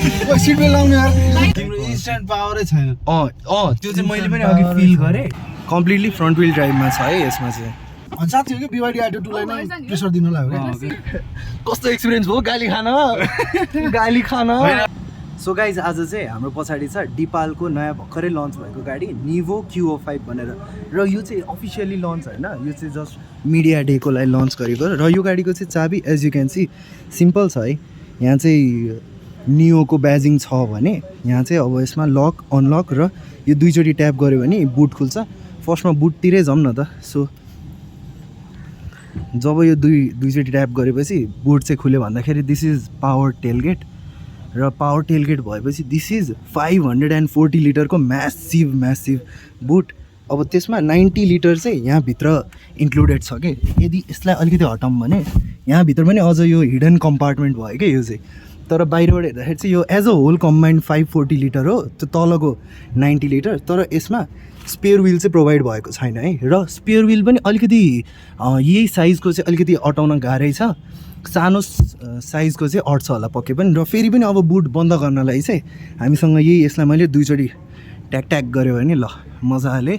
Seat belt लाउने यार तिम्रो इन्स्ट्यान्ट पावरै छैन त्यो चाहिँ मैले पनि अघि फिल गरेँ कम्प्लिटली फ्रन्ट व्हिल ड्राइभमा छ है यसमा चाहिँ अनि साथी हो कि BYD आइटो 2 लाई नै प्रेसर दिनलाई हो कि कस्तो एक्सपिरियन्स भयो गाली खान सो गाइज आज चाहिँ हाम्रो पछाडि छ डिपालको नयाँ भर्खरै लन्च भएको गाडी निभो Q05 भनेर र यो चाहिँ अफिसियली लन्च होइन यो चाहिँ जस्ट मिडिया डेको लागि लन्च गरेको र यो गाडीको चाहिँ चाबी as you can see simple छ है यहाँ चाहिँ नियोको ब्याजिङ छ भने यहाँ चाहिँ अब यसमा लक अनलक र यो दुईचोटि ट्याप गऱ्यो भने बुट खुल्छ फर्स्टमा बुटतिरै जाउँ न त सो जब यो दुईचोटि ट्याप गरेपछि बुट चाहिँ खुल्यो भन्दाखेरि दिस इज पावर टेलगेट र पावर टेलगेट भएपछि दिस इज 540 लिटरको म्यासिभ बुट अब त्यसमा 90 लिटर चाहिँ यहाँभित्र इन्क्लुडेड छ कि यदि यसलाई अलिकति हटाउँ भने यहाँभित्र पनि अझ यो हिडन कम्पार्टमेन्ट भयो क्या यो चाहिँ तर बाहिरबाट हेर्दाखेरि चाहिँ यो as a whole combined 540 litre हो त्यो तलको 90 लिटर तर यसमा स्पेयर व्हिल चाहिँ प्रोभाइड भएको छैन है र स्पेयर व्हिल पनि अलिकति यही साइजको चाहिँ अलिकति अटाउन गाह्रै छ सानो साइजको चाहिँ अट्छ होला पक्कै पनि र फेरि पनि अब बुट बन्द गर्नलाई चाहिँ हामीसँग यही यसलाई मैले दुईचोटि ट्याक गऱ्यो भने ल मजाले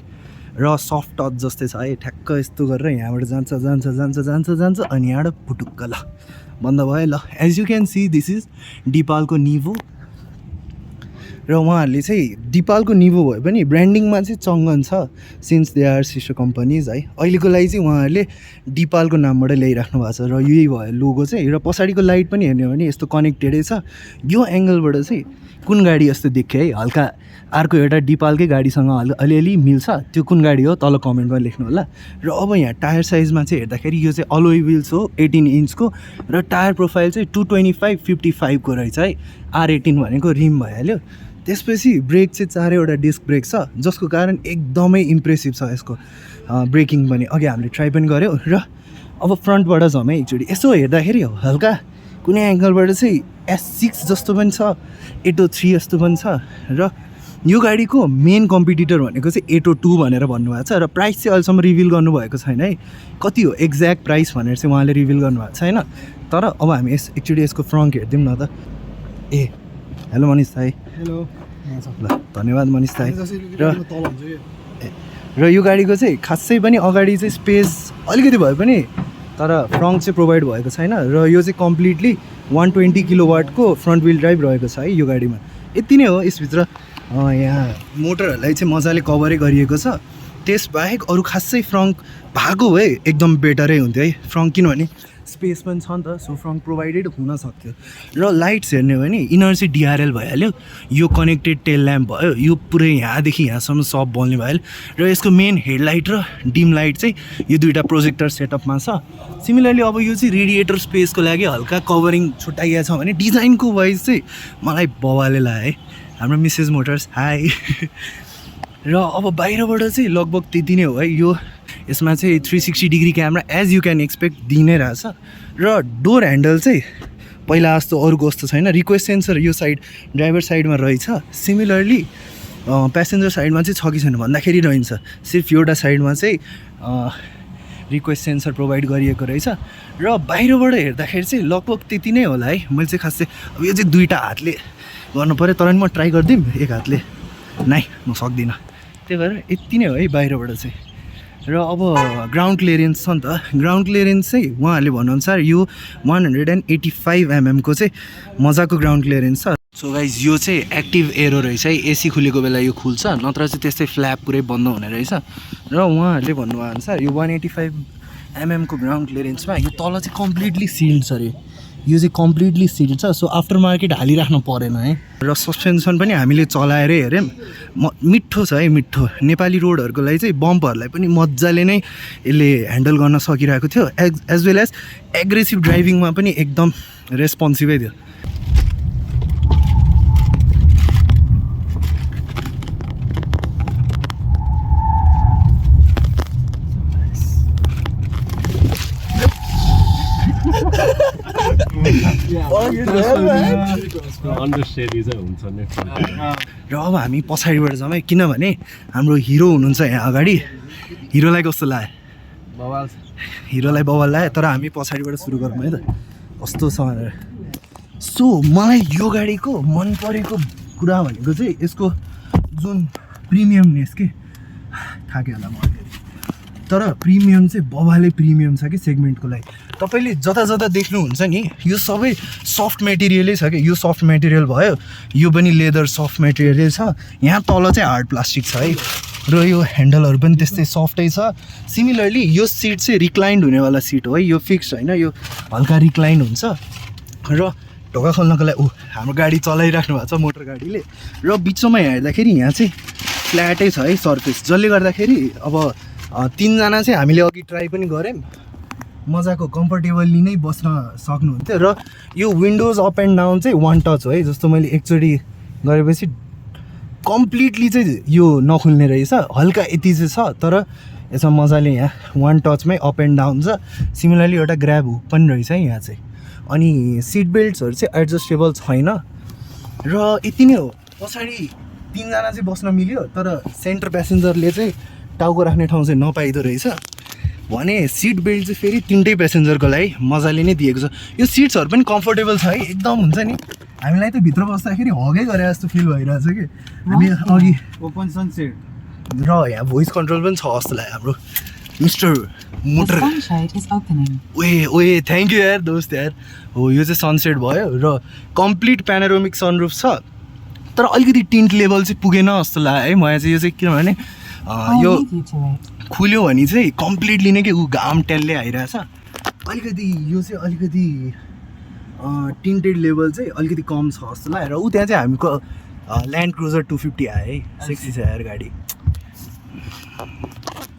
र सफ्ट टच जस्तै छ है ठ्याक्क यस्तो गरेर यहाँबाट जान्छ अनि यहाँबाट पुटुक्क ल बन्द भयो ल as you can see this is डिपालको निभो र उहाँहरूले चाहिँ डिपालको निभो भए पनि ब्रान्डिङमा चाहिँ चङ्गन छ since they are sister companies है अहिलेको लागि चाहिँ उहाँहरूले डिपालको नामबाट ल्याइराख्नु भएको छ र यही भयो लोगो चाहिँ र पछाडिको लाइट पनि हेर्ने हो भने यस्तो कनेक्टेडै छ यो एङ्गलबाट चाहिँ कुन गाडी जस्तो देख्यो है हल्का अर्को एउटा डिपालकै गाडीसँग अलिअलि मिल्छ त्यो कुन गाडी हो तल कमेन्टमा लेख्नु होला र अब यहाँ टायर साइजमा चाहिँ हेर्दाखेरि यो चाहिँ अलोई व्हिल्स हो 18 इन्चको र टायर प्रोफाइल चाहिँ 225/55 को रहेछ है R18 भनेको रिम भइहाल्यो त्यसपछि ब्रेक चाहिँ 4वटा डिस्क ब्रेक छ जसको कारण एकदमै इम्प्रेसिभ छ यसको ब्रेकिङ पनि अघि हामीले ट्राई पनि गऱ्यौँ र अब फ्रन्टबाट जाउँ है एकचोटि यसो हेर्दाखेरि हल्का कुनै एङ्गलबाट चाहिँ S6 जस्तो पनि छ 803 जस्तो पनि छ र यो गाडीको मेन कम्पिटिटर भनेको चाहिँ 802 भनेर भन्नुभएको छ र प्राइस चाहिँ अहिलेसम्म रिभिल गर्नुभएको छैन है कति हो एक्ज्याक्ट प्राइस भनेर चाहिँ उहाँले रिभिल गर्नुभएको छैन तर अब हामी एकचोटि यसको फ्रन्ट हेरिदिउँ न त ए हेलो मनिष दाइ हेलो ल धन्यवाद मनिष दाइ र यो गाडीको चाहिँ खासै पनि अगाडि चाहिँ स्पेस अलिकति भए पनि तर फ्रन्ट चाहिँ प्रोभाइड भएको छैन र यो चाहिँ कम्प्लिटली 120 किलोवाटको फ्रन्ट व्हिल ड्राइभ रहेको छ है यो गाडीमा यति नै हो यसभित्र यहाँ मोटरहरूलाई चाहिँ मजाले कभरै गरिएको छ त्यसबाहेक अरू खासै फ्रन्ट भएको भए एकदम बेटरै हुन्थ्यो है फ्रन्ट किनभने स्पेस पनि छ नि त सो फ्रन्ट प्रोभाइडेड हुन सक्थ्यो र लाइट्स हेर्ने हो भने इनर चाहिँ DRL भइहाल्यो यो कनेक्टेड टेल ल्याम्प भयो यो पुरै यहाँदेखि यहाँसम्म सब बल्ने भइहाल्यो र यसको मेन हेडलाइट र डिम लाइट चाहिँ यो दुईवटा प्रोजेक्टर सेटअपमा छ सिमिलरली अब यो चाहिँ रेडिएटर स्पेसको लागि हल्का कभरिङ छुट्याइएको छ भने डिजाइनको वाइज चाहिँ मलाई बवाले लाग्यो है हाम्रो मिसेस मोटर्स हाई र अब बाहिरबाट चाहिँ लगभग त्यति नै हो है यो यसमा चाहिँ 360 degree camera as you can expect दिइ नै रहेछ र डोर ह्यान्डल चाहिँ पहिला जस्तो अरूको जस्तो छैन रिक्वेस्ट सेन्सर यो साइड ड्राइभर साइडमा रहेछ सिमिलरली प्यासेन्जर साइडमा चाहिँ छ कि छैन भन्दाखेरि रहन्छ सिर्फ एउटा साइडमा चाहिँ रिक्वेस्ट सेन्सर प्रोभाइड गरिएको रहेछ र बाहिरबाट हेर्दाखेरि चाहिँ लगभग त्यति नै होला है मैले चाहिँ खासै अब यो चाहिँ दुईवटा हातले गर्नु पऱ्यो तर पनि म ट्राई गरिदिउँ एक हातले नाइ म सक्दिनँ त्यही भएर यति नै हो है बाहिरबाट चाहिँ र अब ग्राउन्ड क्लियरेन्स छ नि त ग्राउन्ड क्लियरेन्स चाहिँ उहाँहरूले भन्नुअनुसार यो 185 mm को चाहिँ मजाको ग्राउन्ड क्लियरेन्स छ सो गाइज यो चाहिँ एक्टिभ एरो रहेछ है एसी खुलेको बेला यो खुल्छ नत्र चाहिँ त्यस्तै फ्ल्याप पुरै बन्द हुने रहेछ र उहाँहरूले भन्नुभयो अनुसार यो 185 mm को ग्राउन्ड क्लियरेन्समा यो तल चाहिँ कम्प्लिटली सिल्ड छ अरे यो चाहिँ कम्प्लिटली सिल्ड छ सो आफ्टर मार्केट हालिराख्नु परेन है र सस्पेन्सन पनि हामीले चलाएरै हेऱ्यौँ मिठो छ है मिठो नेपाली रोडहरूको लागि चाहिँ बम्पहरूलाई पनि मजाले नै यसले ह्यान्डल गर्न सकिरहेको थियो एज वेल एज एग्रेसिभ ड्राइभिङमा पनि एकदम रेस्पोन्सिभै थियो र अब हामी पछाडिबाट जाउँ है किनभने हाम्रो हिरो हुनुहुन्छ यहाँ अगाडि हिरोलाई कस्तो लाग्यो हिरोलाई बवाल लाग्यो तर हामी पछाडिबाट सुरु गरौँ है त कस्तो छ भनेर सो मलाई यो गाडीको मन परेको कुरा भनेको चाहिँ यसको जुन प्रिमियमनेस के थाक्यो होला म तर प्रिमियम चाहिँ बबाले प्रिमियम छ कि सेगमेन्टको लागि तपाईँले जता जता देख्नुहुन्छ नि यो सबै सफ्ट मेटेरियलै छ कि यो सफ्ट मेटेरियल भयो यो पनि लेदर सफ्ट मेटेरियल छ यहाँ तल चाहिँ हार्ड प्लास्टिक छ है र यो ह्यान्डलहरू पनि त्यस्तै सफ्टै छ सिमिलरली यो सिट चाहिँ रिक्लाइन्ड हुनेवाला सिट हो है यो फिक्स होइन यो हल्का रिक्लाइन हुन्छ र ढोका खोल्नको लागि हाम्रो गाडी चलाइराख्नु भएको छ मोटर गाडीले र बिचमा हेर्दाखेरि यहाँ चाहिँ फ्ल्याटै छ है सर्फेस जसले गर्दाखेरि अब 3 जना चाहिँ हामीले अघि ट्राई पनि गऱ्यौँ मजाको कम्फर्टेबल्ली नै बस्न सक्नुहुन्थ्यो र यो विन्डोज अप एन्ड डाउन चाहिँ वान टच हो है जस्तो मैले एकचोटि गरेपछि कम्प्लिटली चाहिँ यो नखुल्ने रहेछ हल्का यति चाहिँ छ तर यसमा मजाले यहाँ वान टचमै अप एन्ड डाउन छ सिमिलरली एउटा ग्र्याब हुक पनि रहेछ है यहाँ चाहिँ अनि सिट बेल्ट्सहरू चाहिँ एडजस्टेबल छैन र यति नै हो पछाडि 3 जना चाहिँ बस्न मिल्यो तर सेन्टर प्यासेन्जरले चाहिँ टाउको राख्ने ठाउँ चाहिँ नपाइदो रहेछ भने सिट बेल्ट चाहिँ फेरि 3टै प्यासेन्जरको लागि मजाले नै दिएको छ यो सिट्सहरू पनि कम्फर्टेबल छ है एकदम हुन्छ नि हामीलाई त भित्र बस्दाखेरि हगै गरे जस्तो फिल भइरहेछ कि हामी अघि ओपन सनसेट र यहाँ भोइस कन्ट्रोल पनि छ जस्तो लाग्यो हाम्रो मिस्टर मोटर ओए थ्याङ्क यू यार दोस्त यार हो यो चाहिँ सनसेट भयो र कम्प्लिट प्यानोरामिक सनरुफ छ तर अलिकति टिन्ट लेभल चाहिँ पुगेन जस्तो लाग्यो है मलाई चाहिँ यो चाहिँ किनभने यो खुल्यो भने चाहिँ कम्प्लिटली नै के घाम टेलले आइरहेछ अलिकति यो चाहिँ अलिकति टिन्टेड लेभल चाहिँ अलिकति कम छ जस्तो लाग्यो र ऊ त्यहाँ चाहिँ हामीको ल्यान्ड क्रुजर 250 आयो है सेक्सी छ यार गाडी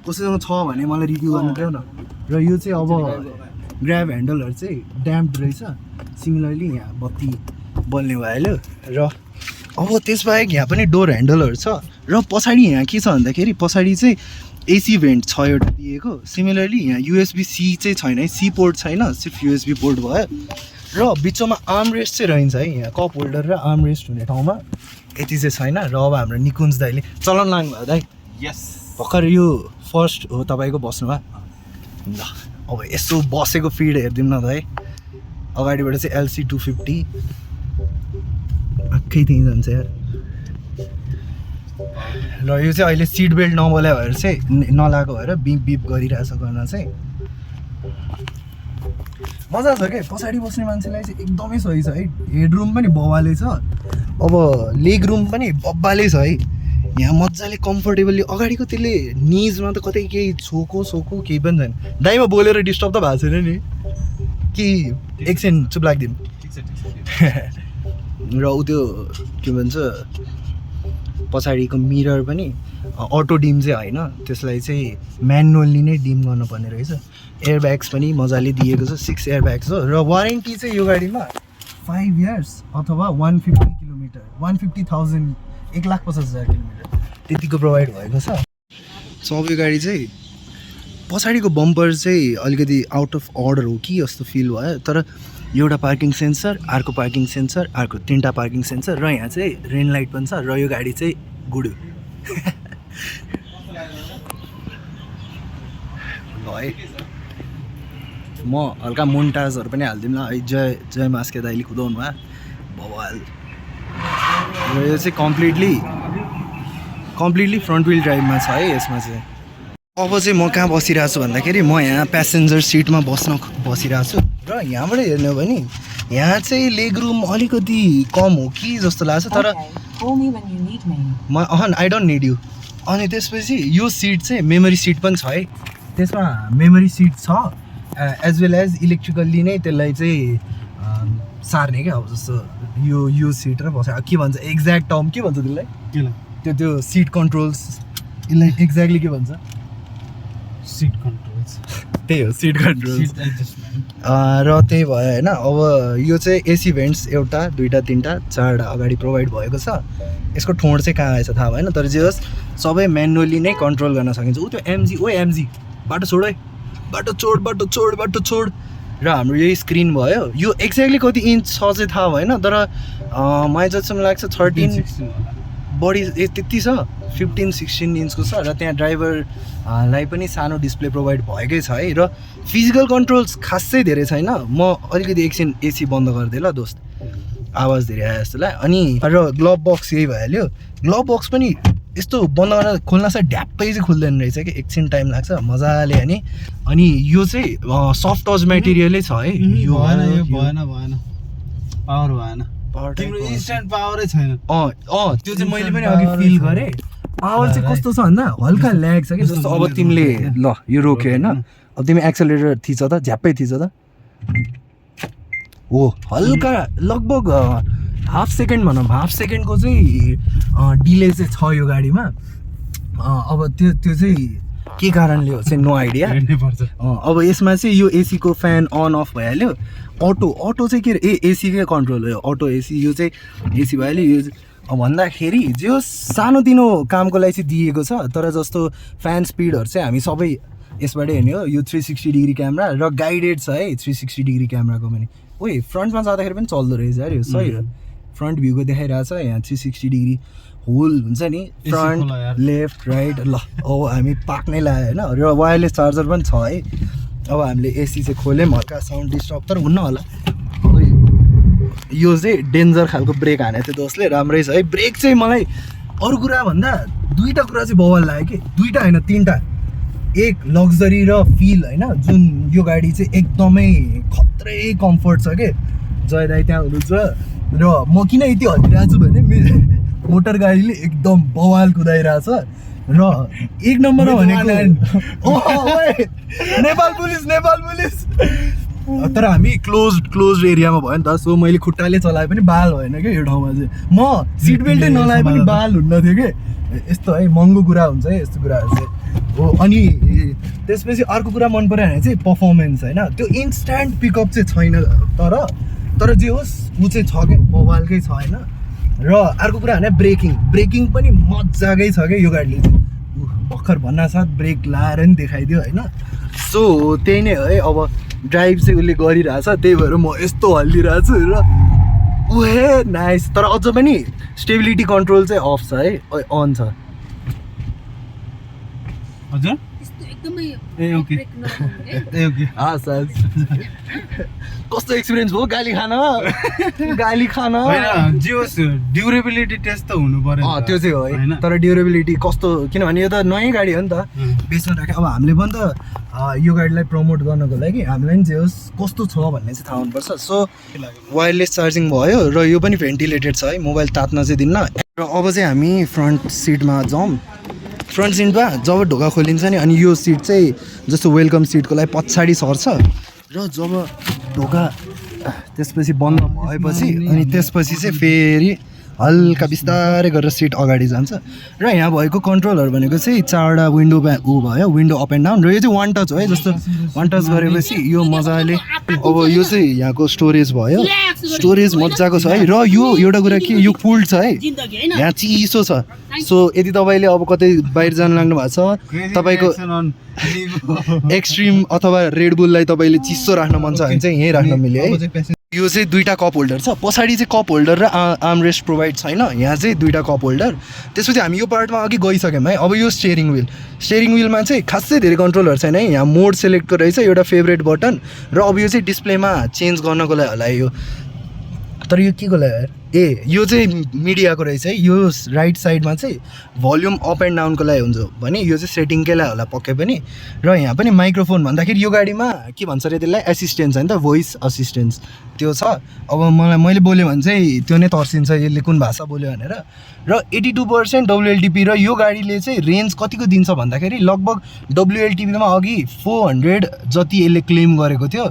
कसैसँग छ भने मलाई रिभ्यू गर्नु देऊ न र यो चाहिँ अब ग्र्याब ह्यान्डलहरू चाहिँ ड्याम्प रहेछ सिमिलरली यहाँ बत्ती बल्ने भइहाल्यो र अब त्यसबाहेक यहाँ पनि डोर ह्यान्डलहरू छ र पछाडि यहाँ के छ भन्दाखेरि पछाडि चाहिँ एसी भेन्ट छ एउटा दिएको सिमिलरली यहाँ USB-C चाहिँ छैन है सी पोर्ट छैन सिर्फ USB पोर्ट भयो र बिचमा आर्म रेस्ट चाहिँ रहन्छ है यहाँ कप होल्डर र आर्म रेस्ट हुने ठाउँमा यति चाहिँ छैन र अब हाम्रो निकुन्ज दाइले चलाउन लाग्नुभयो दाइ यस भर्खर यो फर्स्ट हो तपाईँको बस्नुभयो ल अब यसो बसेको फिड हेरिदिउँ न दाइ अगाडिबाट चाहिँ LC 250 आक्कै त्यहीँ जान्छ यार र यो चाहिँ अहिले सिट बेल्ट नबोल्या भएर चाहिँ नलाएको भएर बिप बिप गरिरहेछ गर्न चाहिँ मजा छ क्या पछाडि बस्ने मान्छेलाई चाहिँ एकदमै सही छ है हेडरुम पनि बब्बाले छ अब लेग रुम पनि बब्बाले छ है यहाँ मजाले कम्फर्टेबल्ली अगाडिको त्यसले निजमा त कतै केही सोको केही पनि छैन दाइमा बोलेर डिस्टर्ब त भएको छैन नि कि एकछिन चुप लाग्दिउँ र उ त्यो के भन्छ पछाडिको मिरर पनि अटो डिम चाहिँ होइन त्यसलाई चाहिँ म्यानुअल्ली नै डिम गर्नुपर्ने रहेछ एयरब्याग्स पनि मजाले दिएको छ 6 एयरब्याग्स हो र वारेन्टी चाहिँ यो गाडीमा 5 इयर्स अथवा 150 किलोमिटर 150,000 1,50,000 किलोमिटर त्यतिको प्रोभाइड भएको छ सबै गाडी चाहिँ पछाडिको बम्पर चाहिँ अलिकति आउट अफ अर्डर हो कि जस्तो फिल भयो तर एउटा पार्किङ सेन्सर अर्को पार्किङ सेन्सर अर्को 3टा पार्किङ सेन्सर र यहाँ चाहिँ रेन लाइट पनि छ र यो गाडी चाहिँ गुड ल है म हल्का मोन्टाजहरू पनि हालिदिउँ ल है जय मास्के दाइले कुदाउनु भयो भवाल र यो चाहिँ कम्प्लिटली फ्रन्ट विल ड्राइभमा छ है यसमा चाहिँ अब चाहिँ म कहाँ बसिरहेको छु भन्दाखेरि म यहाँ प्यासेन्जर सिटमा बसिरहेको छु र यहाँबाट हेर्ने हो भने यहाँ चाहिँ लेग रुम अलिकति कम हो कि जस्तो लाग्छ तर आई डोन्ट निड यु अनि त्यसपछि यो सिट चाहिँ मेमोरी सिट पनि छ है त्यसमा मेमोरी सिट छ एज वेल एज इलेक्ट्रिकल्ली नै त्यसलाई चाहिँ सार्ने क्या अब जस्तो यो सिट र बस्यो के भन्छ एक्ज्याक्ट टर्म के भन्छ त्यसलाई त्यो सिट कन्ट्रोल्स यसलाई एक्ज्याक्टली के भन्छ सिट कन्ट्रोल्स त्यही हो सिट कन्ट्रोल्स र त्यही भयो होइन अब यो चाहिँ एसी भेन्ट्स एउटा 2टा 3टा 4टा अगाडि प्रोभाइड भएको छ यसको ठोड चाहिँ कहाँ आएछ थाहा भएन तर जे होस् सबै म्यानुअली नै कन्ट्रोल गर्न सकिन्छ ऊ त्यो एमजी बाटो छोड है बाटो छोड र हाम्रो यही स्क्रिन भयो यो एक्ज्याक्टली कति इन्च छ चाहिँ थाहा भएन तर मलाई जतिसम्म लाग्छ 13 बढी त्यति छ 15-16 इन्चको छ र त्यहाँ ड्राइभरलाई पनि सानो डिस्प्ले प्रोभाइड भएकै छ है। र फिजिकल कन्ट्रोल्स खासै धेरै छैन। म अलिकति एकछिन एसी बन्द गरिदिएँ ल दोस्त, आवाज धेरै आयो जस्तो लाग्यो। अनि र ग्लोभ बक्स यही भइहाल्यो। ग्लोभ बक्स पनि यस्तो बन्द गरेर खोल्न चाहिँ ढ्याप्पै चाहिँ खुल्दैन रहेछ कि, एकछिन टाइम लाग्छ मजाले हैन। अनि यो चाहिँ सफ्ट टच मेटेरियलै छ है। यो भएन पावर भएन, पावर तिम्रो इन्स्ट्यान्ट पावरै छैन। त्यो चाहिँ मैले पनि अघि फिल गरेँ। पावर चाहिँ कस्तो छ भन्दा हल्का ल्याग छ कि, जस्तो अब तिमीले ल यो रोक्यो होइन, अब तिमी एक्सेलरेटर थिच त झ्याप्पै थिच त हो हल्का लगभग हाफ सेकेन्ड भनौँ, हाफ सेकेन्डको चाहिँ डिले चाहिँ छ यो गाडीमा। अब त्यो चाहिँ के कारणले हो चाहिँ नो आइडिया। अब यसमा चाहिँ यो एसीको फ्यान अन अफ भइहाल्यो। अटो चाहिँ के अरे एसीकै कन्ट्रोल हो, अटो एसी। यो चाहिँ एसी भइहाल्यो। यो भन्दाखेरि जो सानोतिनो कामको लागि चाहिँ दिएको छ, तर जस्तो फ्यान स्पिडहरू चाहिँ हामी सबै यसबाटै हेर्ने हो। यो 360 डिग्री क्यामेरा र गाइडेड छ है 360 डिग्री क्यामेराको पनि। ओइ फ्रन्टमा जाँदाखेरि पनि चल्दो रहेछ यार यो, सही हो। फ्रन्ट भ्यूको देखाइरहेको छ यहाँ 360 डिग्री होल हुन्छ नि, फ्रन्ट लेफ्ट राइट। ल अब हामी पाक्नै लाग्यो होइन। र वायरलेस चार्जर पनि छ है। अब हामीले एसी चाहिँ खोल्यौँ, हल्का साउन्ड डिस्टर्ब तर हुन्न होला। यो चाहिँ डेन्जर खालको ब्रेक हानेको थियो दोस्तले, राम्रै छ है। ब्रेक चाहिँ मलाई अरू कुरा भन्दा दुईवटा कुरा चाहिँ बवाल लाग्यो कि, दुईवटा होइन तिनवटा। एक लग्जरी र फिल होइन, जुन यो गाडी चाहिँ एकदमै खत्रै कम्फर्ट छ कि। जय दाई त्यहाँ हुनुहुन्छ। र म किन यति हल्लिरहेको छु भने मोटर गाडीले एकदम बवाल कुदाइरहेछ। र एक नम्बरमा भनेको नेपाल पुलिस। तर हामी क्लोज एरियामा भयो नि त, सो मैले खुट्टाले चलाए पनि बाल भएन क्या यो ठाउँमा चाहिँ। म सिट बेल्टै नलाए पनि बाल हुन्न थियो कि। यस्तो है महँगो कुरा हुन्छ है यस्तो कुराहरू चाहिँ हो। अनि त्यसपछि अर्को कुरा मन पऱ्यो भने चाहिँ पर्फर्मेन्स होइन, त्यो इन्स्ट्यान्ट पिकअप चाहिँ छैन। तर जे होस् ऊ चाहिँ छ क्या, मोबाइलकै छ होइन। र अर्को कुरा होइन ब्रेकिङ पनि मजाकै छ क्या यो गाडीले चाहिँ। भर्खर भन्नासाथ ब्रेक लाएर नि देखाइदियो होइन। सो त्यही नै है। अब ड्राइभ चाहिँ उसले गरिरहेछ, त्यही भएर म यस्तो हल्लिरहेको छु। र उहे नाइस। तर अझ पनि स्टेबिलिटी कन्ट्रोल चाहिँ अफ छ है, अन छ। हजुर ए ओके कस्तो एक्सपिरियन्स भयो गाली खान होइन। जे होस् ड्युरेबिलिटी टेस्ट त हुनु पर्यो। त्यो चाहिँ हो है। तर ड्युरेबिलिटी कस्तो, किनभने यो त नयाँ गाडी हो नि त, बेच्न राख्यो। अब हामीले पनि त यो गाडीलाई प्रमोट गर्नको लागि हामीलाई पनि जे होस् कस्तो छ भन्ने चाहिँ थाहा हुनुपर्छ। सो वायरलेस चार्जिङ भयो र यो पनि भेन्टिलेटेड छ है, मोबाइल तात्न चाहिँ दिन्न। र अब चाहिँ हामी फ्रन्ट सिटमा जाउँ। फ्रन्ट सिटमा जब ढोका खोलिन्छ नि, अनि यो सिट चाहिँ जस्तो वेलकम सिटको लागि पछाडि सर्छ। र जब ढोका त्यसपछि बन्द भएपछि अनि त्यसपछि चाहिँ फेरि हल्का बिस्तारै गरेर सिट अगाडि जान्छ। र यहाँ भएको कन्ट्रोलहरू भनेको चाहिँ 4वटा विन्डो भयो, विन्डो अप एन्ड डाउन। र यो चाहिँ वान टच हो है, जस्तो वान टच गरेपछि यो मजाले। अब यो चाहिँ यहाँको स्टोरेज भयो, स्टोरेज मजाको छ है। र यो एउटा कुरा के, यो कुल्ड छ है, यहाँ चिसो छ। सो यदि तपाईँले अब कतै बाहिर जान लाग्नु भएको छ, तपाईँको एक्सट्रिम अथवा रेड बुललाई तपाईँले चिसो राख्न मन छ भने चाहिँ यहीँ राख्न मिल्यो है। यो चाहिँ दुईवटा कप होल्डर छ, पछाडि चाहिँ कप होल्डर र आर्मरेस्ट प्रोभाइड छैन। यहाँ चाहिँ दुईवटा कप होल्डर। त्यसपछि हामी यो पार्टमा अघि गइसक्यौँ है। अब यो स्टेरिङ विलमा चाहिँ खासै धेरै कन्ट्रोलहरू छैन है। यहाँ मोड सेलेक्टको रहेछ, एउटा फेभरेट बटन। र अब यो चाहिँ डिस्प्लेमा चेन्ज गर्नको लागि होला यो। तर यो के को लागि यो चाहिँ मिडियाको रहेछ है। यो राइट साइडमा चाहिँ भल्युम अप एन्ड डाउनको लागि हुन्छ भने यो चाहिँ सेटिङकै लागि होला पक्कै पनि। र यहाँ पनि माइक्रोफोन भन्दाखेरि यो गाडीमा के भन्छ अरे त्यसलाई एसिस्टेन्स होइन त, भोइस असिस्टेन्स त्यो छ। अब मैले बोल्यो भने चाहिँ त्यो नै तर्सिन्छ यसले कुन भाषा बोल्यो भनेर। र 82% WLTP। र यो गाडीले चाहिँ रेन्ज कतिको दिन्छ भन्दाखेरि लगभग WLTPमा अघि 400 जति यसले क्लेम गरेको थियो,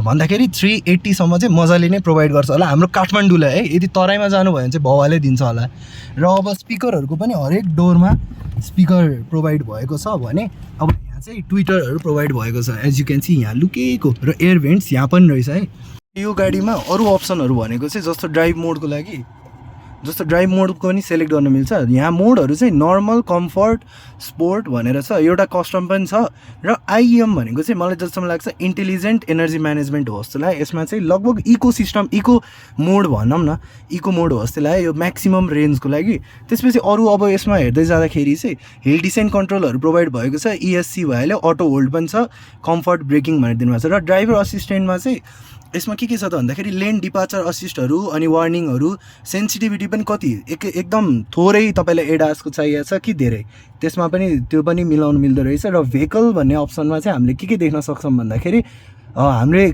भन्दाखेरि 380सम्म चाहिँ मजाले नै प्रोभाइड गर्छ होला हाम्रो काठमाडौँलाई है। यदि तराईमा जानुभयो भने चाहिँ भवालै दिन्छ होला। र अब स्पिकरहरूको पनि हरेक डोरमा स्पिकर प्रोभाइड भएको छ भने अब यहाँ चाहिँ ट्विटरहरू प्रोभाइड भएको छ एज यु क्यान सी यहाँ लुकेको। र एयर भेन्ट्स यहाँ पनि रहेछ है। यो गाडीमा अरू अप्सनहरू भनेको चाहिँ जस्तो ड्राइभ मोडको लागि जस्तो ड्राइभ मोडको पनि सेलेक्ट गर्न मिल्छ। यहाँ मोडहरू चाहिँ नर्मल, कम्फर्ट, स्पोर्ट भनेर छ, एउटा कस्टम पनि छ। र आइएम भनेको चाहिँ मलाई जसम्म लाग्छ इन्टेलिजेन्ट एनर्जी म्यानेजमेन्ट हो जस्तो लाग्यो। यसमा चाहिँ लगभग इको सिस्टम, इको मोड भनौँ न, इको मोड हो जस्तो लाग्यो यो म्याक्सिमम रेन्जको लागि। त्यसपछि अरू अब यसमा हेर्दै जाँदाखेरि चाहिँ हिल डिसेन्ट कन्ट्रोलहरू प्रोभाइड भएको छ, ESC भइहाल्यो, अटो होल्ड पनि छ, कम्फर्ट ब्रेकिङ भनेर दिनुभएको छ। र ड्राइभर असिस्टेन्टमा चाहिँ यसमा के छ त भन्दाखेरि लेन डिपार्चर असिस्टहरू अनि वार्निङहरू, सेन्सिटिभिटी पनि कति एकदम थोरै तपाईँलाई एडासको चाहिएको छ कि धेरै, त्यसमा पनि त्यो पनि मिलाउनु मिल्दो रहेछ। र भेहिकल भन्ने अप्सनमा चाहिँ हामीले के देख्न सक्छौँ भन्दाखेरि हामीले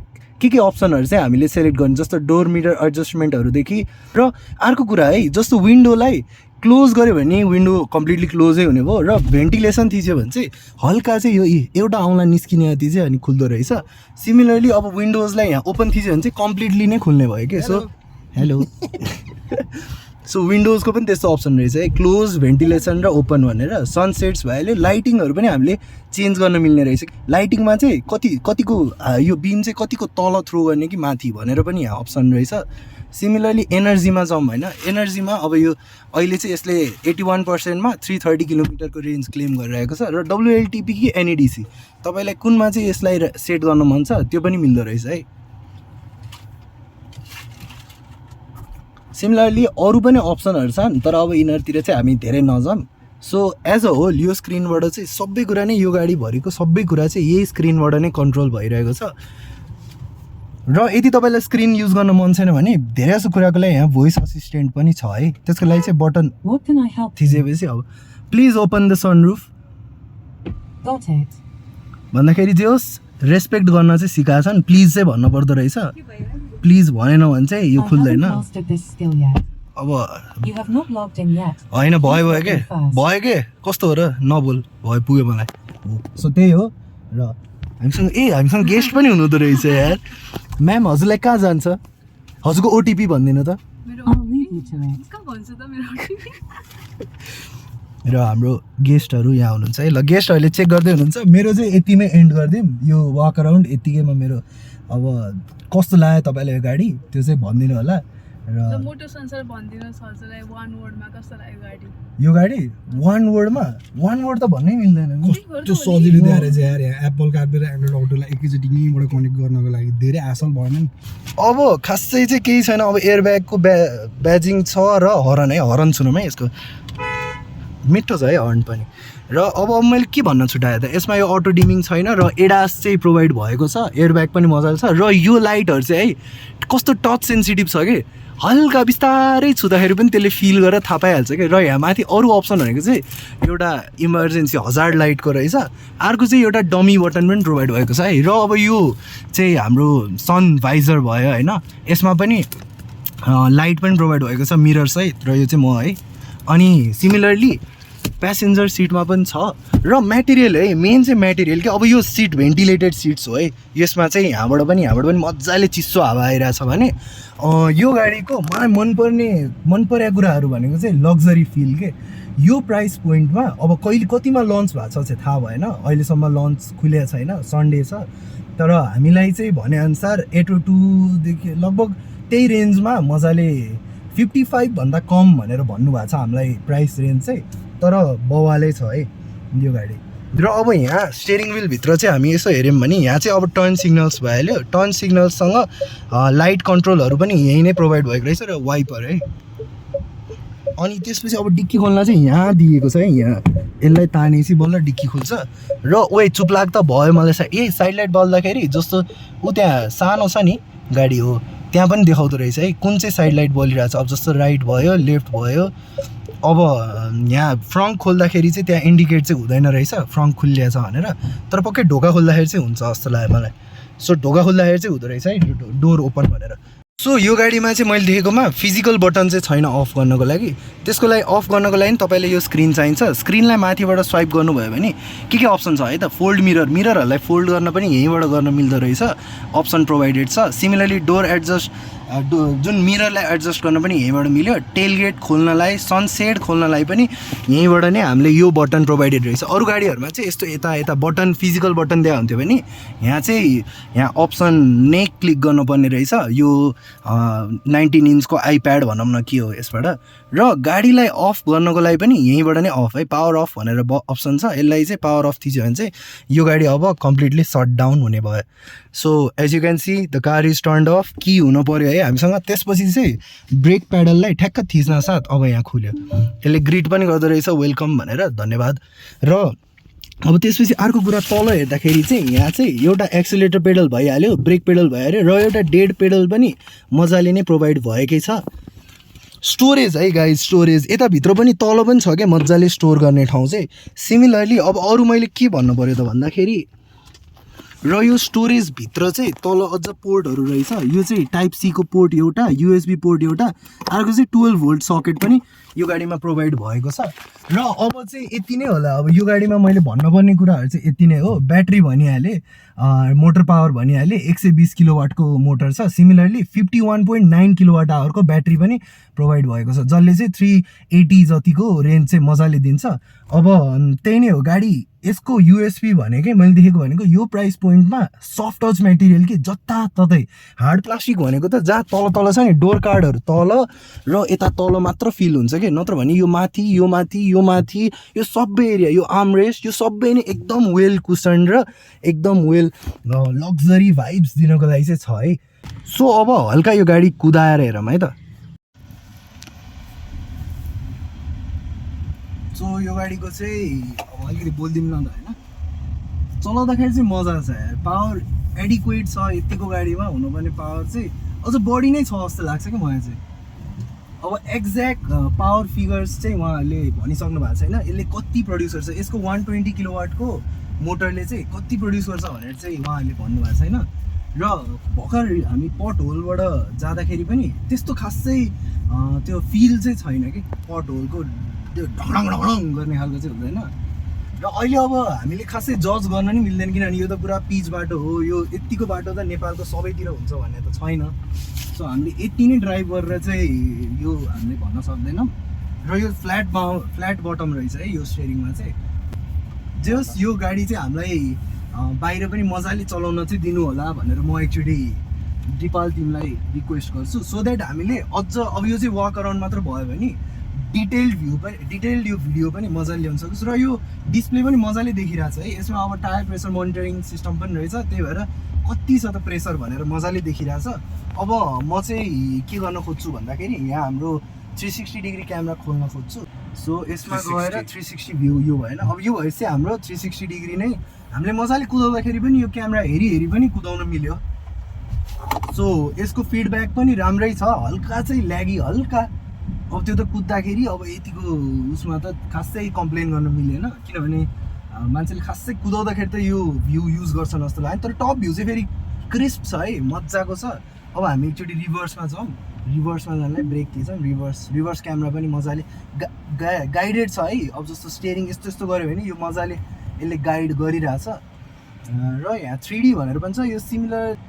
के अप्सनहरू चाहिँ हामीले सेलेक्ट गर्नु, जस्तो डोर मिरर एडजस्टमेन्टहरूदेखि। र अर्को कुरा है, जस्तो विन्डोलाई क्लोज गऱ्यो भने विन्डो कम्प्लिटली क्लोजै हुने भयो, र भेन्टिलेसन थिच्यो भने चाहिँ हल्का चाहिँ यो एउटा औँला निस्किने जति चाहिँ अनि खुल्दो रहेछ। सिमिलरली अब विन्डोजलाई यहाँ ओपन थिच्यो भने चाहिँ कम्प्लिटली नै खुल्ने भयो कि। सो हेलो सो विन्डोजको पनि त्यस्तो अप्सन रहेछ है, क्लोज, भेन्टिलेसन र ओपन भनेर। सनसेट्स भइहाल्यो, लाइटिङहरू पनि हामीले चेन्ज गर्न मिल्ने रहेछ। लाइटिङमा चाहिँ कतिको यो बिम चाहिँ कतिको तल थ्रो गर्ने कि माथि भनेर पनि यहाँ अप्सन रहेछ। सिमिलरली एनर्जीमा जाउँ होइन, एनर्जीमा अब यो अहिले चाहिँ यसले 81%मा 330 किलोमिटरको रेन्ज क्लेम गरिरहेको छ। र WLTP कि NEDC तपाईँलाई कुनमा चाहिँ यसलाई सेट गर्न मन छ त्यो पनि मिल्दो रहेछ है। सिमिलरली अरू पनि अप्सनहरू छन्, तर अब यिनीहरूतिर चाहिँ हामी धेरै नजाउँ। सो एज अ होल यो स्क्रिनबाट चाहिँ सबै कुरा नै, यो गाडीभरिको सबै कुरा चाहिँ यही स्क्रिनबाट नै कन्ट्रोल भइरहेको छ। र यदि तपाईँलाई स्क्रिन युज गर्न मन छैन भने धेरै जस्तो कुराको लागि यहाँ भोइस असिस्टेन्ट पनि छ है। त्यसको लागि चाहिँ बटन थिचेपछि अब प्लिज ओपन द सनरुफ भन्दाखेरि जे होस् रेस्पेक्ट गर्न चाहिँ सिकाएको छन्, प्लिज चाहिँ भन्नु पर्दो रहेछ। प्लिज भनेन भने चाहिँ यो खुल्दैन। अब होइन भयो के कस्तो हो र, नबोल भयो पुग्यो मलाई। सो त्यही हो। र हामीसँग गेस्ट पनि हुनुहुँदो रहेछ यार। म्याम हजुरलाई कहाँ जान्छ, हजुरको OTP भनिदिनु त। र हाम्रो गेस्टहरू यहाँ हुनुहुन्छ है। ल गेस्टहरूले चेक गर्दै हुनुहुन्छ। मेरो चाहिँ यतिमै एन्ड गरिदिउँ, यो वाक अराउन्ड यतिकैमा मेरो अब कस्तो लाग्यो तपाईँलाई यो गाडी त्यो चाहिँ भनिदिनु होला। र मोटो संसार भनिदिनुहोस् हजुरलाई वान वर्डमा कस्तो लाग्यो गाडी। यो गाडी वान वर्ड त भन्नै मिल्दैन नि। त्यो सजिलो दिएर चाहिँ यार यहाँ एप्पल कारले र एन्ड्रोइड अटोलाई एकैचोटि यहीँबाट कनेक्ट गर्नको लागि धेरै आसल भएन नि। अब खासै चाहिँ केही छैन। अब एयरब्यागको ब्याजिङ छ र हरन सुनौँ है, यसको मिठो छ है हर्न पनि। र अब मैले के भन्न छुट्याएँ त, यसमा यो अटो डिमिङ छैन र एडास चाहिँ प्रोभाइड भएको छ, एयरब्याग पनि मजाले छ। र यो लाइटहरू चाहिँ है कस्तो टच सेन्सिटिभ छ कि हल्का बिस्तारै छुँदाखेरि पनि त्यसले फिल गरेर थाहा पाइहाल्छ कि। र यहाँ माथि अरू अप्सन भनेको चाहिँ एउटा इमर्जेन्सी हजार्ड लाइटको रहेछ, अर्को चाहिँ एउटा डमी बटन पनि प्रोभाइड भएको छ है। र अब यो चाहिँ हाम्रो सन भाइजर भयो होइन, यसमा पनि लाइट पनि प्रोभाइड भएको छ मिरर सहित। र यो चाहिँ म है। अनि सिमिलरली प्यासेन्जर सिटमा पनि छ। र म्याटेरियल है, मेन चाहिँ म्याटेरियल कि अब यो सिट भेन्टिलेटेड सिट्स हो है। यसमा चाहिँ यहाँबाट पनि मजाले चिसो हावा आइरहेछ भने यो गाडीको मलाई मन परेको कुराहरू भनेको चाहिँ लग्जरी फिल के। यो प्राइस पोइन्टमा अब कतिमा लन्च भएको छ चाहिँ थाहा भएन, अहिलेसम्म लन्च खुलेको छैन, सन्डे छ। तर हामीलाई चाहिँ भनेअनुसार 802देखि लगभग त्यही रेन्जमा मजाले 55 भन्दा कम भनेर भन्नुभएको छ हामीलाई प्राइस रेन्ज चाहिँ। तर बवालै छ है यो गाडी। र अब यहाँ स्टेरिङ विलभित्र चाहिँ हामी यसो हेऱ्यौँ भने यहाँ चाहिँ अब टर्न सिग्नल्स भइहाल्यो, टर्न सिग्नल्ससँग लाइट कन्ट्रोलहरू पनि यहीँ नै प्रोभाइड भएको रहेछ र वाइपर है। अनि त्यसपछि अब डिक्की खोल्न चाहिँ यहाँ दिएको छ है, यहाँ यसलाई तानेपछि बल्ल डिक्की खुल्छ। र चुप लाग्दा भयो मलाई साइड लाइट बल्दाखेरि जस्तो त्यहाँ सानो छ नि गाडी हो त्यहाँ पनि देखाउँदो रहेछ है कुन चाहिँ साइड लाइट बलिरहेको छ। अब जस्तो राइट भयो, लेफ्ट भयो। अब यहाँ फ्रन्ट खोल्दाखेरि चाहिँ त्यहाँ इन्डिकेट चाहिँ हुँदैन रहेछ फ्रन्ट खुलिएछ भनेर, तर पक्कै ढोका खोल्दाखेरि चाहिँ हुन्छ जस्तो लाग्यो मलाई। सो ढोका खोल्दाखेरि चाहिँ हुँदो रहेछ है डोर ओपन भनेर। सो यो गाडीमा चाहिँ मैले देखेकोमा फिजिकल बटन चाहिँ छैन अफ गर्नको लागि। त्यसको लागि अफ गर्नको लागि तपाईँले यो स्क्रिन चाहिन्छ। स्क्रिनलाई माथिबाट स्वाइप गर्नुभयो भने के अप्सन छ है त, फोल्ड मिररहरूलाई फोल्ड गर्न पनि यहीँबाट गर्न मिल्दो रहेछ, अप्सन प्रोभाइडेड छ। सिमिलरली डोर एडजस्ट जुन मिररलाई एडजस्ट गर्न पनि यहीँबाट मिल्यो, टेलगेट खोल्नलाई, सनसेड खोल्नलाई पनि यहीँबाट नै हामीले यो बटन प्रोभाइडेड रहेछ। अरू गाडीहरूमा चाहिँ यस्तो यता बटन फिजिकल बटन दिएको हुन्थ्यो भने यहाँ चाहिँ यहाँ अप्सन नै क्लिक गर्नुपर्ने रहेछ। यो 19 इन्चको आइप्याड भनौँ न के हो यसबाट। र गाडीलाई अफ गर्नको लागि पनि यहीँबाट नै अफ है, पावर अफ भनेर अप्सन छ, यसलाई चाहिँ पावर अफ थिच्यो भने चाहिँ यो गाडी अब कम्प्लिटली सट डाउन हुने भयो। So as you can see the car is turned off, की हुनु पऱ्यो है हामीसँग। त्यसपछि चाहिँ ब्रेक प्याडललाई ठ्याक्क थिच्न साथ अब यहाँ खुल्यो, यसले ग्रिट पनि गर्दो रहेछ वेलकम भनेर, धन्यवाद। र अब त्यसपछि अर्को कुरा तल हेर्दाखेरि चाहिँ यहाँ चाहिँ एउटा एक्सिलेटर पेडल भइहाल्यो, ब्रेक पेडल भइहाल्यो, र एउटा डेड पेडल पनि मजाले नै प्रोभाइड भएकै छ। स्टोरेज है गाइज, स्टोरेज यताभित्र पनि तल पनि छ क्या मजाले स्टोर गर्ने ठाउँ चाहिँ। सिमिलरली अब अरू मैले के भन्नु पऱ्यो त भन्दाखेरि, र यो स्टोरेजभित्र चाहिँ तल अझ पोर्टहरू रहेछ। यो चाहिँ टाइप सी को पोर्ट एउटा, युएसबी पोर्ट एउटा, अर्को चाहिँ 12 भोल्ट सकेट पनि यो गाडीमा प्रोभाइड भएको छ। र अब चाहिँ यति नै होला। अब यो गाडीमा मैले भन्नुपर्ने कुराहरू चाहिँ यति नै हो। ब्याट्री भनिहालेँ, मोटर पावर भनिहालेँ, 120 किलोवाटको मोटर छ। सिमिलरली 51.9 किलोवाट आवरको ब्याट्री पनि प्रोभाइड भएको छ, जसले चाहिँ 380 जतिको रेन्ज चाहिँ मजाले दिन्छ। अब त्यही नै हो गाडी। यसको युएसपी भनेकै मैले देखेको भनेको यो प्राइस पोइन्टमा सफ्ट टच मेटेरियल कि जताततै, हार्ड प्लास्टिक भनेको त जहाँ तल तल छ नि डोर कार्डहरू तल र यता तल मात्र फिल हुन्छ कि, नत्र भने यो माथि यो माथि यो माथि यो सबै एरिया, यो आर्मरेस्ट, यो सबै नै एकदम वेल कुसन र एकदम वेल लग्जरी भाइब्स दिनको लागि चाहिँ छ है। सो अब हल्का यो गाडी कुदाएर हेरौँ है त। सो यो गाडीको चाहिँ अब अलिकति बोलिदिउँ न त होइन, चलाउँदाखेरि चाहिँ मजा छ यार, पावर एडिक्वेट छ यतिको गाडीमा। हुनुपर्ने पावर चाहिँ अझ बढी नै छ जस्तो लाग्छ कि मलाई चाहिँ। अब एक्ज्याक्ट पावर फिगर्स चाहिँ उहाँहरूले भनिसक्नु भएको छैन, यसले कति प्रड्युस गर्छ, यसको 120 किलोवाटको मोटरले चाहिँ कति प्रड्युस गर्छ भनेर चाहिँ उहाँहरूले भन्नुभएको छैन। र भर्खर हामी पट होलबाट जाँदाखेरि पनि त्यस्तो खासै त्यो फिल चाहिँ छैन कि, पट होलको त्यो ढङढङ ढङढङ गर्ने खालको चाहिँ हुँदैन। र अहिले अब हामीले खासै जज गर्न नि मिल्दैन, किनभने यो त पुरा पिच बाटो हो, यो यतिको बाटो त नेपालको सबैतिर हुन्छ भन्ने त छैन। सो हामीले यति नै ड्राइभ गरेर चाहिँ यो हामीले भन्न सक्दैनौँ। र यो फ्ल्याट बटम रहेछ है यो स्टेयरिङमा चाहिँ। जस यो गाडी चाहिँ हामीलाई बाहिर पनि मजाले चलाउन चाहिँ दिनु होला भनेर म एकचोटि दिपाल टिमलाई रिक्वेस्ट गर्छु, सो द्याट हामीले अझ अब यो चाहिँ वाक अराउन्ड मात्र भयो भने डिटेल्ड यो भिडियो पनि मजाले ल्याउन सक्छु। र यो डिस्प्ले पनि मजाले देखिरहेछ है, यसमा अब टायर प्रेसर मोनिटरिङ सिस्टम पनि रहेछ, त्यही भएर कति छ त प्रेसर भनेर मजाले देखिरहेछ। अब म चाहिँ के गर्न खोज्छु भन्दाखेरि यहाँ हाम्रो 360 डिग्री क्यामेरा खोल्न खोज्छु। सो यसमा गएर 360 भ्यू यो भएन, अब यो भएपछि हाम्रो 360 डिग्री नै हामीले मजाले कुदाउँदाखेरि पनि यो क्यामेरा हेरी पनि कुदाउन मिल्यो। सो यसको फिडब्याक पनि राम्रै छ, हल्का चाहिँ ल्यागी हल्का। अब त्यो त कुद्दाखेरि अब यतिको उसमा त खासै कम्प्लेन गर्न मिलेन, किनभने मान्छेले खासै कुदाउँदाखेरि त यो भ्यू युज गर्छन् जस्तो लाग्यो। तर टप भ्यू चाहिँ फेरि क्रिस्प छ है, मजाको छ। अब हामी एकचोटि रिभर्समा जाउँ, रिभर्समा जानलाई ब्रेक थिएछौँ, रिभर्स क्यामेरा पनि मजाले गाइडेड छ है। अब जस्तो स्टेयरिङ यस्तो गऱ्यो भने यो मजाले यसले गाइड गरिरहेछ। र यहाँ 3D भनेर पनि छ, यो सिमिलर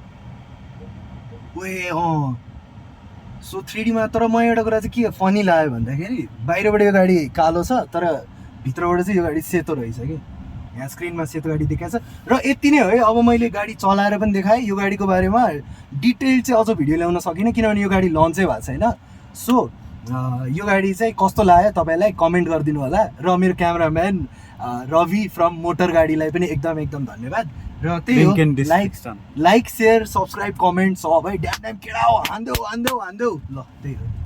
सो 3D मा। तर म एउटा कुरा चाहिँ के फनी लाग्यो भन्दाखेरि बाहिरबाट यो गाडी कालो छ तर भित्रबाट चाहिँ यो गाडी सेतो रहेछ कि, यहाँ स्क्रिनमा सेतो गाडी देखाएको छ। र यति नै हो है। अब मैले गाडी चलाएर पनि देखाएँ, यो गाडीको बारेमा डिटेल चाहिँ अझ भिडियो ल्याउन सकिनँ किनभने यो गाडी लन्चै भएको छैन। सो यो गाडी चाहिँ कस्तो लाग्यो तपाईँलाई कमेन्ट गरिदिनु होला। र मेरो क्यामेराम्यान रवि फ्रम मोटर गाडीलाई पनि एकदम धन्यवाद। र त्यही हो, लाइक सेयर सब्सक्राइब कमेन्ट सब है। ड्याम केडा हो हान्देऊ ल त्यही हो।